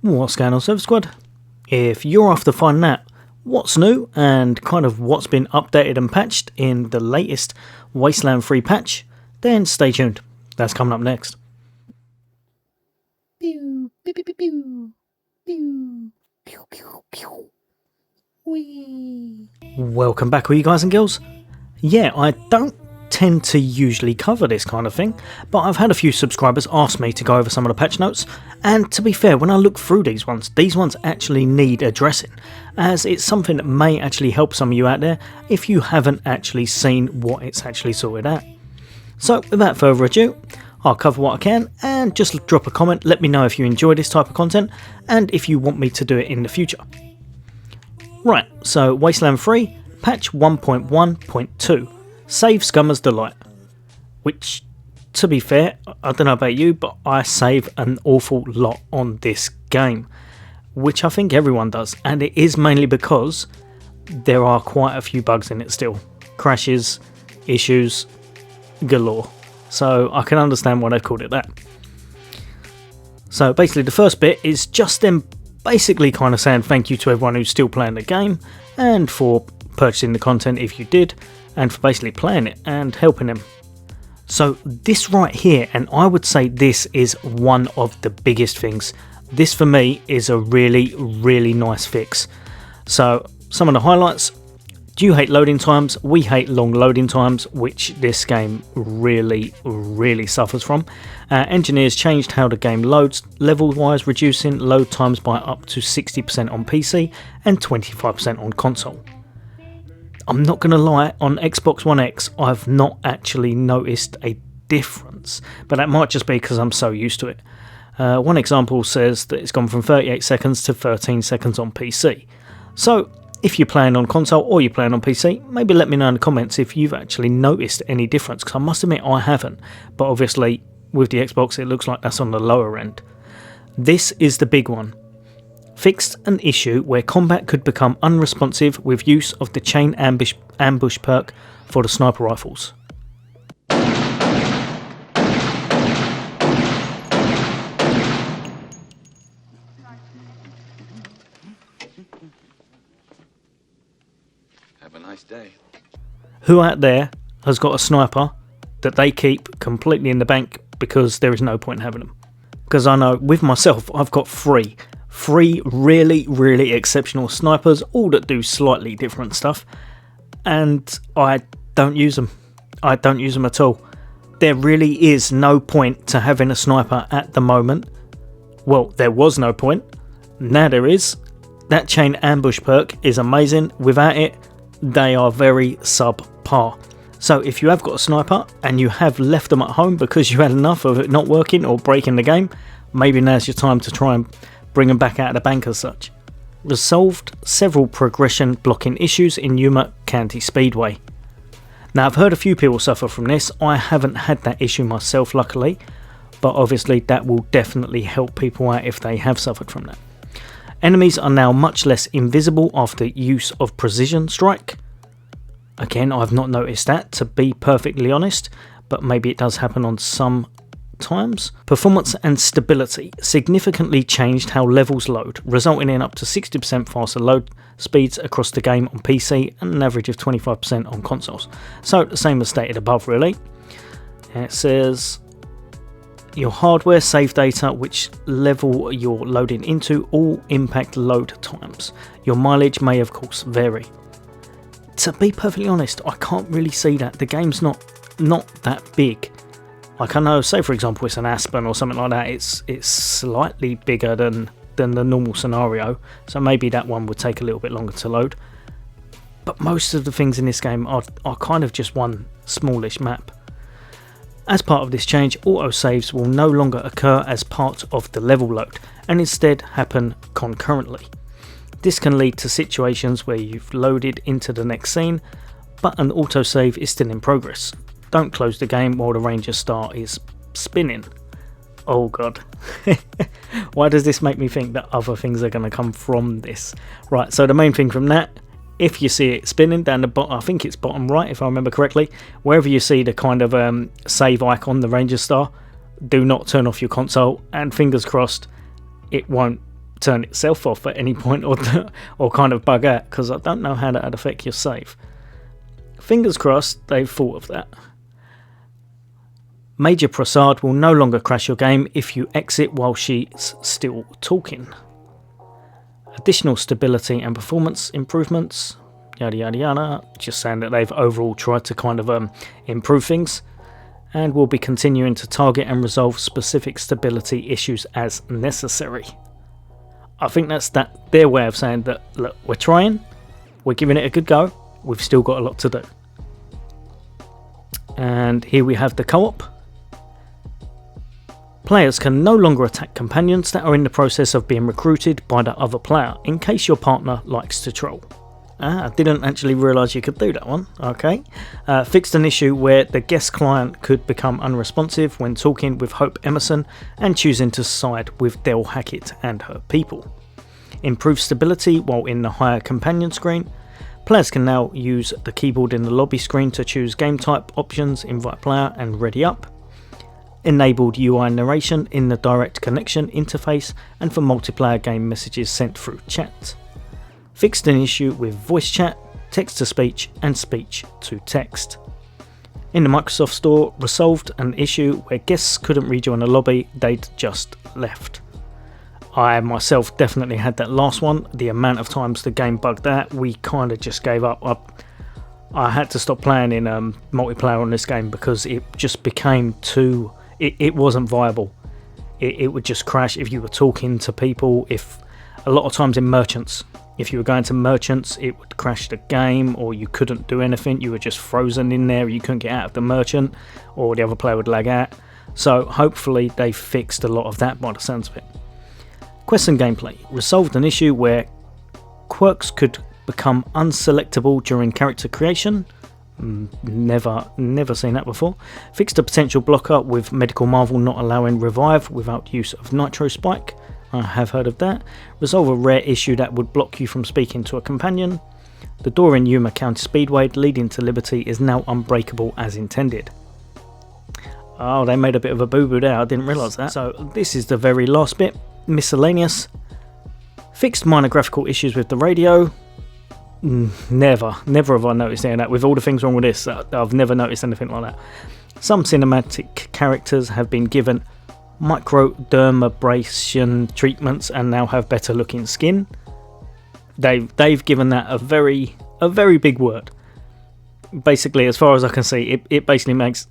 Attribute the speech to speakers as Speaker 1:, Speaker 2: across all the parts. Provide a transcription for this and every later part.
Speaker 1: What's going on, Server Squad? If you're after finding out what's new and kind of what's been updated and patched in the latest Wasteland 3 patch, then stay tuned. That's coming up next.
Speaker 2: Pew, pew, pew, pew, pew. Pew, pew, pew, pew. Whee.
Speaker 1: Welcome back, all you guys and girls. Yeah, I don't tend to usually cover this kind of thing, but I've had a few subscribers ask me to go over some of the patch notes, and to be fair, when I look through these ones actually need addressing, as it's something that may actually help some of you out there if you haven't actually seen what it's actually sorted out. So without further ado, I'll cover what I can, and just drop a comment, let me know if you enjoy this type of content and if you want me to do it in the future. Right, so Wasteland 3, patch 1.1.2. Save Scummers Delight, which, to be fair, I don't know about you, but I save an awful lot on this game, which I think everyone does, and it is mainly because there are quite a few bugs in it still. Crashes, issues, galore. So I can understand why they've called it that. So basically the first bit is just them basically kind of saying thank you to everyone who's still playing the game, and for purchasing the content if you did, and for basically playing it and helping them. So this right here, and I would say this is one of the biggest things. This for me is a really nice fix. So some of the highlights: do you hate loading times? We hate long loading times, which this game really suffers from. Engineers changed how the game loads level wise, reducing load times by up to 60% on PC and 25% on console. I'm not going to lie, on Xbox One X, I've not actually noticed a difference, but that might just be because I'm so used to it. One example says that it's gone from 38 seconds to 13 seconds on PC. So, if you're playing on console or you're playing on PC, maybe let me know in the comments if you've actually noticed any difference, because I must admit I haven't, but obviously with the Xbox it looks like that's on the lower end. This is the big one. Fixed an issue where combat could become unresponsive with use of the chain ambush perk for the sniper rifles.
Speaker 3: Have a nice day.
Speaker 1: Who out there has got a sniper that they keep completely in the bank because there is no point in having them? Because I know with myself I've got three really exceptional snipers, all that do slightly different stuff, and I don't use them. I don't use them at all. There really is no point to having a sniper at the moment. Well, there was no point. Now there is. That chain ambush perk is amazing. Without it, they are very subpar. So if you have got a sniper and you have left them at home because you had enough of it not working or breaking the game, maybe now's your time to try and bring them back out of the bank as such. Resolved several progression blocking issues in Yuma County Speedway. Now I've heard a few people suffer from this. I haven't had that issue myself luckily, but obviously that will definitely help people out if they have suffered from that. Enemies are now much less invisible after use of precision strike. Again, I've not noticed that, to be perfectly honest, but maybe it does happen on some times. Performance and stability significantly changed how levels load, resulting in up to 60% faster load speeds across the game on PC and an average of 25% on consoles. So the same as stated above really. And it says your hardware save data, which level you're loading into, all impact load times. Your mileage may of course vary. To be perfectly honest, I can't really see that. The game's not that big. Like I know, say for example it's an Aspen or something like that, it's slightly bigger than the normal scenario, so maybe that one would take a little bit longer to load. But most of the things in this game are kind of just one smallish map. As part of this change, autosaves will no longer occur as part of the level load, and instead happen concurrently. This can lead to situations where you've loaded into the next scene, but an autosave is still in progress. Don't close the game while the Ranger Star is spinning. Oh god. Why does this make me think that other things are going to come from this? Right, so the main thing from that, if you see it spinning down the bottom, I think it's bottom right if I remember correctly, wherever you see the kind of save icon, the Ranger Star, do not turn off your console, and fingers crossed it won't turn itself off at any point or kind of bug out, because I don't know how that would affect your save. Fingers crossed they've thought of that. Major Prasad will no longer crash your game if you exit while she's still talking. Additional stability and performance improvements, yada yada yada, just saying that they've overall tried to kind of improve things, and will be continuing to target and resolve specific stability issues as necessary. I think that's their way of saying that, look, we're trying, we're giving it a good go, we've still got a lot to do. And here we have the co-op. Players can no longer attack companions that are in the process of being recruited by the other player, in case your partner likes to troll. I didn't actually realise you could do that one. Okay. Fixed an issue where the guest client could become unresponsive when talking with Hope Emerson and choosing to side with Del Hackett and her people. Improved stability while in the higher companion screen. Players can now use the keyboard in the lobby screen to choose game type options, invite player and ready up. Enabled UI narration in the direct connection interface and for multiplayer game messages sent through chat. Fixed an issue with voice chat, text to speech and speech to text. In the Microsoft Store, resolved an issue where guests couldn't rejoin a lobby they'd just left. I myself definitely had that last one. The amount of times the game bugged out, we kind of just gave up. I had to stop playing in multiplayer on this game because it just became too... It wasn't viable. It would just crash if you were talking to people. If a lot of times in merchants, if you were going to merchants, it would crash the game, or you couldn't do anything. You were just frozen in there. You couldn't get out of the merchant, or the other player would lag out. So hopefully they fixed a lot of that by the sounds of it. Quest and gameplay resolved an issue where quirks could become unselectable during character creation. Never seen that before. Fixed a potential blocker with Medical Marvel not allowing revive without use of Nitro Spike. I have heard of that. Resolve a rare issue that would block you from speaking to a companion. The door in Yuma County Speedway leading to Liberty is now unbreakable as intended. Oh, they made a bit of a boo-boo there, I didn't realise that. So this is the very last bit. Miscellaneous. Fixed minor graphical issues with the radio. Never have I noticed any of that. With all the things wrong with this, I've never noticed anything like that. Some cinematic characters have been given microdermabrasion treatments and now have better looking skin. They've given that a very big word. Basically, as far as I can see, it basically makes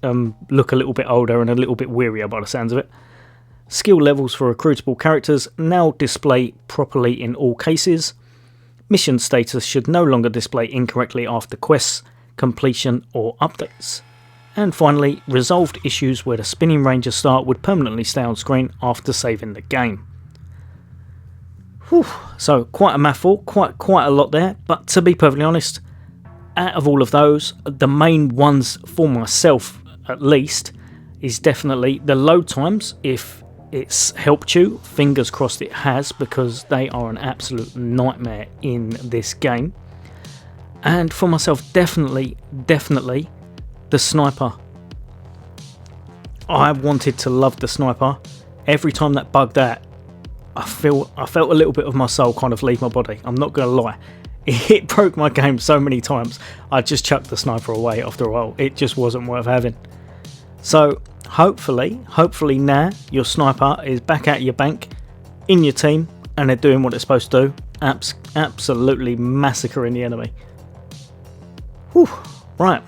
Speaker 1: look a little bit older and a little bit wearier by the sounds of it. Skill levels for recruitable characters now display properly in all cases. Mission status should no longer display incorrectly after quests, completion or updates. And finally, resolved issues where the spinning ranger star would permanently stay on screen after saving the game. Whew. So quite a mouthful, quite a lot there, but to be perfectly honest, out of all of those, the main ones for myself at least is definitely the load times. If it's helped you, fingers crossed it has, because they are an absolute nightmare in this game. And for myself, definitely the sniper. I wanted to love the sniper. Every time that bugged out, I felt a little bit of my soul kind of leave my body. I'm not gonna lie, it broke my game so many times. I just chucked the sniper away after a while. It just wasn't worth having. So hopefully now your sniper is back out of your bank, in your team, and they're doing what they're supposed to do. Absolutely massacring the enemy. Whew. Right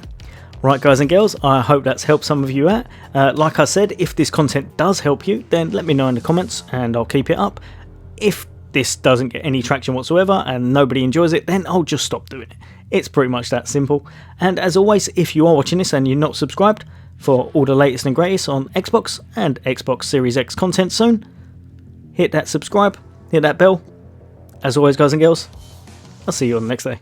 Speaker 1: guys and girls, I hope that's helped some of you out. Like I said, if this content does help you, then let me know in the comments and I'll keep it up. If this doesn't get any traction whatsoever and nobody enjoys it, then I'll just stop doing it. It's pretty much that simple. And as always, if you are watching this and you're not subscribed for all the latest and greatest on Xbox and Xbox Series X content soon, hit that subscribe, hit that bell. As always guys and girls, I'll see you on the next day.